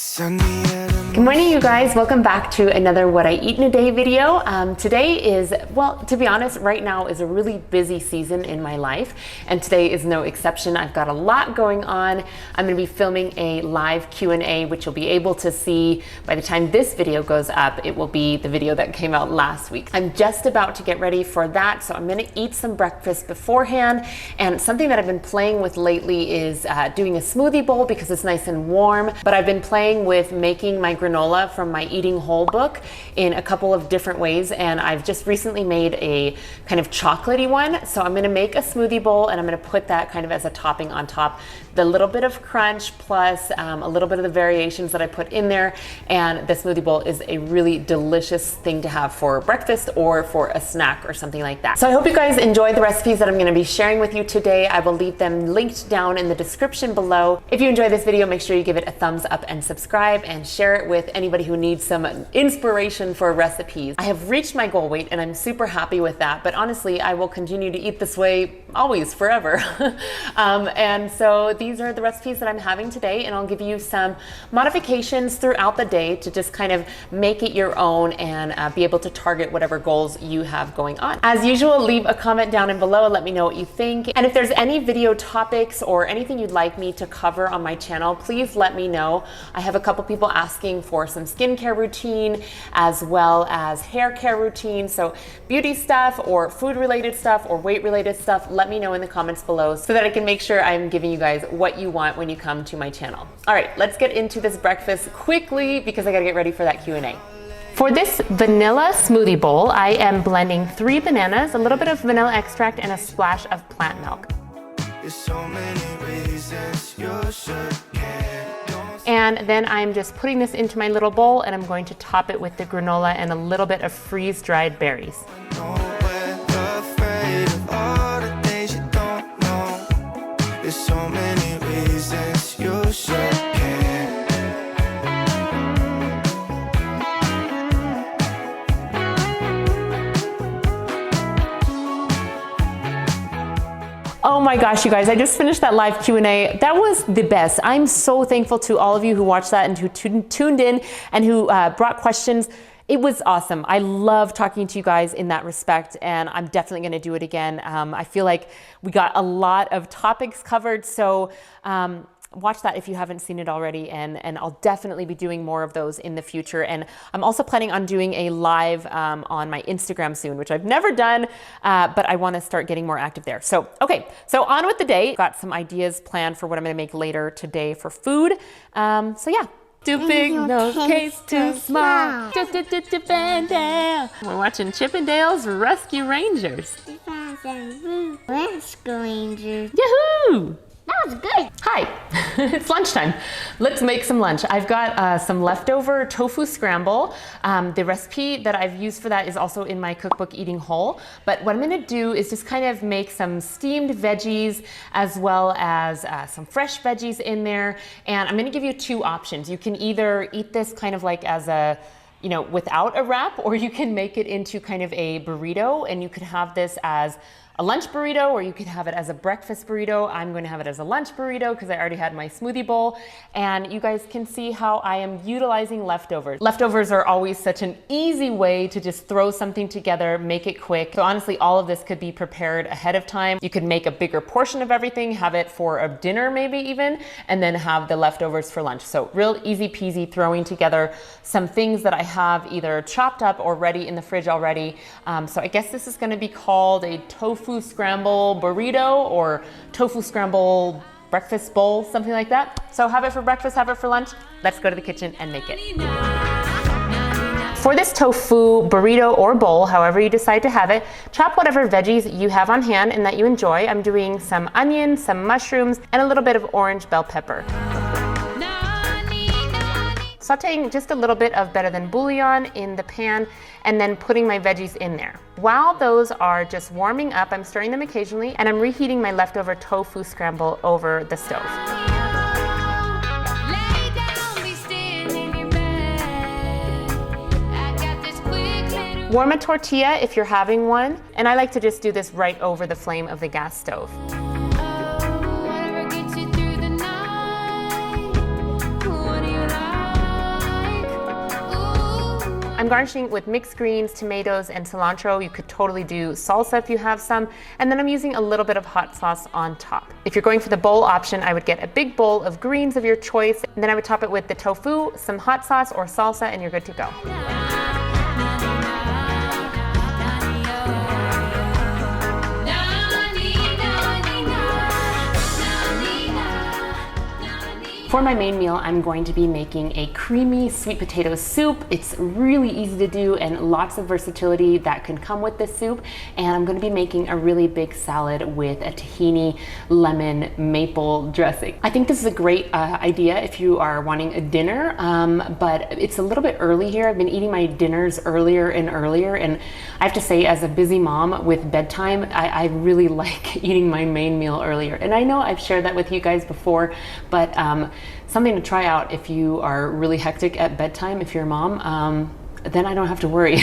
Good morning, you guys. Welcome back to another What I Eat in a Day video. Today is, well, to be honest, right now is a really busy season in my life, and today is no exception. I've got a lot going on. I'm going to be filming a live Q&A, which you'll be able to see by the time this video goes up. It will be the video that came out last week. I'm just about to get ready for that, so I'm going to eat some breakfast beforehand. And something that I've been playing with lately is doing a smoothie bowl because it's nice and warm. But I've been playing with making my granola from my Eating Whole book in a couple of different ways, and I've just recently made a kind of chocolatey one. So I'm going to make a smoothie bowl and I'm going to put that kind of as a topping on top. The little bit of crunch plus a little bit of the variations that I put in there, and the smoothie bowl is a really delicious thing to have for breakfast or for a snack or something like that. So I hope you guys enjoy the recipes that I'm going to be sharing with you today. I will leave them linked down in the description below. If you enjoy this video, make sure you give it a thumbs up and subscribe and share it with anybody who needs some inspiration for recipes. I have reached my goal weight and I'm super happy with that, but honestly, I will continue to eat this way always, forever. And so these are the recipes that I'm having today, and I'll give you some modifications throughout the day to just kind of make it your own and be able to target whatever goals you have going on. As usual, leave a comment down and below and let me know what you think. And if there's any video topics or anything you'd like me to cover on my channel, please let me know. I have a couple people asking for some skincare routine as well as hair care routine. So beauty stuff or food related stuff or weight related stuff, let me know in the comments below so that I can make sure I'm giving you guys what you want when you come to my channel. All right, let's get into this breakfast quickly because I gotta get ready for that Q&A. For this vanilla smoothie bowl, I am blending 3 bananas, a little bit of vanilla extract, and a splash of plant milk. And then I'm just putting this into my little bowl, and I'm going to top it with the granola and a little bit of freeze-dried berries. Oh my gosh, you guys, I just finished that live Q&A. That was the best. I'm so thankful to all of you who watched that and who tuned in and who brought questions. It was awesome. I love talking to you guys in that respect, and I'm definitely going to do it again. I feel like we got a lot of topics covered, so watch that if you haven't seen it already, and I'll definitely be doing more of those in the future. And I'm also planning on doing a live on my Instagram soon, which I've never done, but I want to start getting more active there. So, okay, so on with the day. Got some ideas planned for what I'm going to make later today for food. So yeah. Too big, no case too small. We're watching Chippendale's Rescue Rangers. Rescue Rangers. Yahoo! That was good. Hi, it's lunchtime. Let's make some lunch. I've got some leftover tofu scramble. The recipe that I've used for that is also in my cookbook, Eating Whole. But what I'm gonna do is just kind of make some steamed veggies as well as some fresh veggies in there. And I'm gonna give you 2 options. You can either eat this kind of like as a, you know, without a wrap, or you can make it into kind of a burrito, and you could have this as a lunch burrito, or you could have it as a breakfast burrito. I'm going to have it as a lunch burrito because I already had my smoothie bowl, and you guys can see how I am utilizing leftovers. Leftovers are always such an easy way to just throw something together, make it quick. So honestly, all of this could be prepared ahead of time. You could make a bigger portion of everything, have it for a dinner maybe even, and then have the leftovers for lunch. So real easy peasy throwing together some things that I have either chopped up or ready in the fridge already. So I guess this is going to be called a tofu scramble burrito or tofu scramble breakfast bowl, something like that. So have it for breakfast, have it for lunch. Let's go to the kitchen and make it. For this tofu burrito or bowl, however you decide to have it, chop whatever veggies you have on hand and that you enjoy. I'm doing some onion, some mushrooms, and a little bit of orange bell pepper. Sautéing just a little bit of better than bouillon in the pan, and then putting my veggies in there. While those are just warming up, I'm stirring them occasionally, and I'm reheating my leftover tofu scramble over the stove. Warm a tortilla if you're having one, and I like to just do this right over the flame of the gas stove. garnishing with mixed greens, tomatoes, and cilantro. You could totally do salsa if you have some. And then I'm using a little bit of hot sauce on top. If you're going for the bowl option, I would get a big bowl of greens of your choice. And then I would top it with the tofu, some hot sauce or salsa, and you're good to go. For my main meal, I'm going to be making a creamy sweet potato soup. It's really easy to do and lots of versatility that can come with this soup. And I'm going to be making a really big salad with a tahini lemon maple dressing. I think this is a great idea if you are wanting a dinner, but it's a little bit early here. I've been eating my dinners earlier and earlier, and I have to say, as a busy mom with bedtime, I really like eating my main meal earlier. And I know I've shared that with you guys before, but something to try out if you are really hectic at bedtime. If you're a mom, then I don't have to worry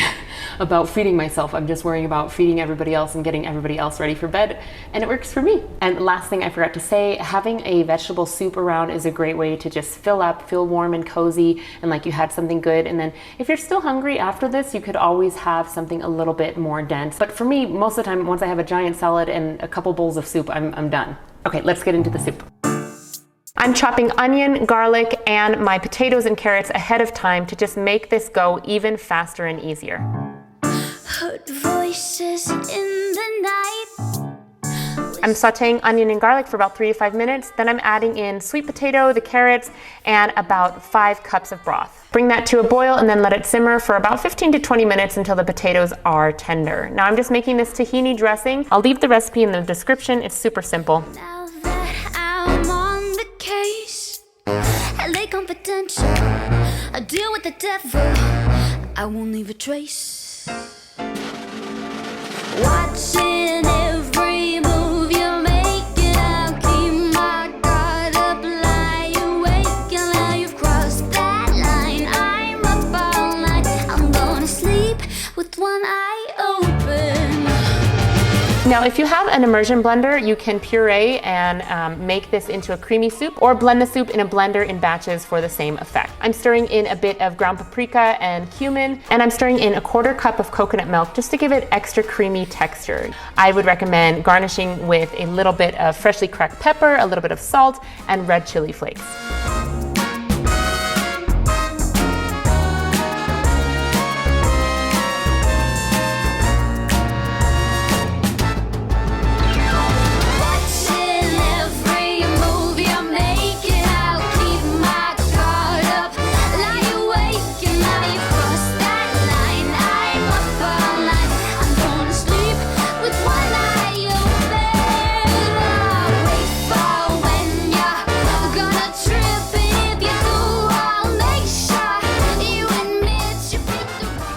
about feeding myself. I'm just worrying about feeding everybody else and getting everybody else ready for bed, and it works for me. And last thing I forgot to say, having a vegetable soup around is a great way to just fill up, feel warm and cozy, and like you had something good. And then if you're still hungry after this, you could always have something a little bit more dense. But for me, most of the time, once I have a giant salad and a couple bowls of soup, I'm done. Okay, let's get into the soup. I'm chopping onion, garlic, and my potatoes and carrots ahead of time to just make this go even faster and easier. Heard voices in the night. I'm sautéing onion and garlic for about 3 to 5 minutes. Then I'm adding in sweet potato, the carrots, and about 5 cups of broth. Bring that to a boil and then let it simmer for about 15 to 20 minutes until the potatoes are tender. Now I'm just making this tahini dressing. I'll leave the recipe in the description. It's super simple. Now that I'm on the case, LA confidential, I deal with the devil, I won't leave a trace. Watching every move you make, and I'll keep my guard up, lie awake, and now you've crossed that line. I'm up all night, I'm gonna sleep with one eye open. Now, if you have an immersion blender, you can puree and make this into a creamy soup, or blend the soup in a blender in batches for the same effect. I'm stirring in a bit of ground paprika and cumin, and I'm stirring in a 1/4 cup of coconut milk just to give it extra creamy texture. I would recommend garnishing with a little bit of freshly cracked pepper, a little bit of salt, and red chili flakes.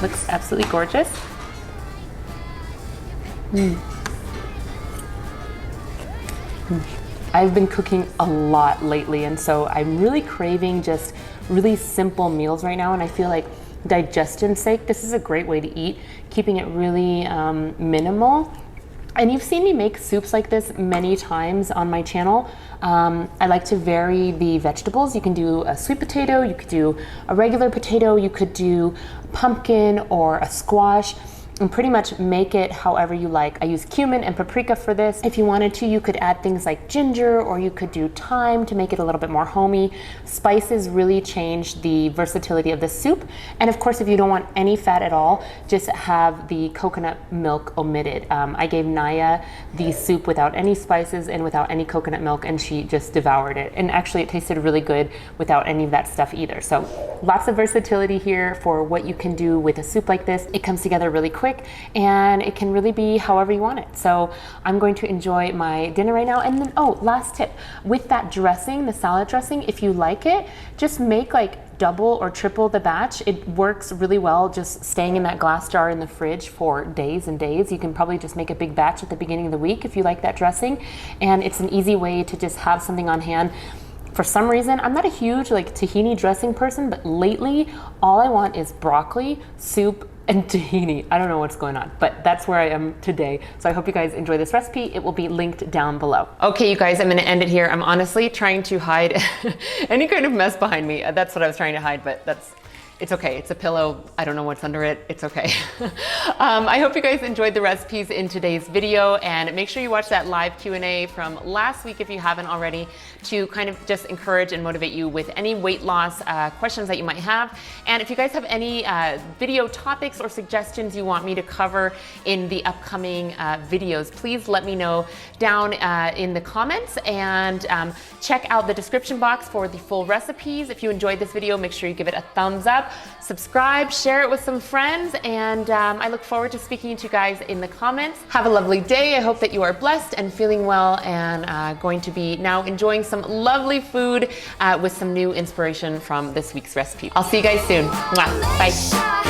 Looks absolutely gorgeous. I've been cooking a lot lately, and so I'm really craving just really simple meals right now, and I feel like digestion's sake, this is a great way to eat, keeping it really minimal. And you've seen me make soups like this many times on my channel. I like to vary the vegetables. You can do a sweet potato, you could do a regular potato, you could do pumpkin or a squash, and pretty much make it however you like. I use cumin and paprika for this. If you wanted to, you could add things like ginger, or you could do thyme to make it a little bit more homey. Spices really change the versatility of the soup. And of course, if you don't want any fat at all, just have the coconut milk omitted. I gave Naya the soup without any spices and without any coconut milk, and she just devoured it. And actually, it tasted really good without any of that stuff either. So lots of versatility here for what you can do with a soup like this. It comes together really quick, and it can really be however you want it. So I'm going to enjoy my dinner right now. And then, oh, last tip, with that dressing, the salad dressing, if you like it, just make like double or triple the batch. It works really well just staying in that glass jar in the fridge for days and days. You can probably just make a big batch at the beginning of the week if you like that dressing, and it's an easy way to just have something on hand. For some reason, I'm not a huge like tahini dressing person, but lately all I want is broccoli, soup, and tahini. I don't know what's going on, but that's where I am today. So I hope you guys enjoy this recipe. It will be linked down below. Okay, you guys, I'm gonna end it here. I'm honestly trying to hide any kind of mess behind me. That's what I was trying to hide, but that's It's okay, it's a pillow. I don't know what's under it, it's okay. I hope you guys enjoyed the recipes in today's video, and make sure you watch that live Q&A from last week if you haven't already, to kind of just encourage and motivate you with any weight loss questions that you might have. And if you guys have any video topics or suggestions you want me to cover in the upcoming videos, please let me know down in the comments, and check out the description box for the full recipes. If you enjoyed this video, make sure you give it a thumbs up, subscribe, share it with some friends, and I look forward to speaking to you guys in the comments. Have a lovely day. I hope that you are blessed and feeling well, and going to be now enjoying some lovely food with some new inspiration from this week's recipe. I'll see you guys soon. Mwah. Bye.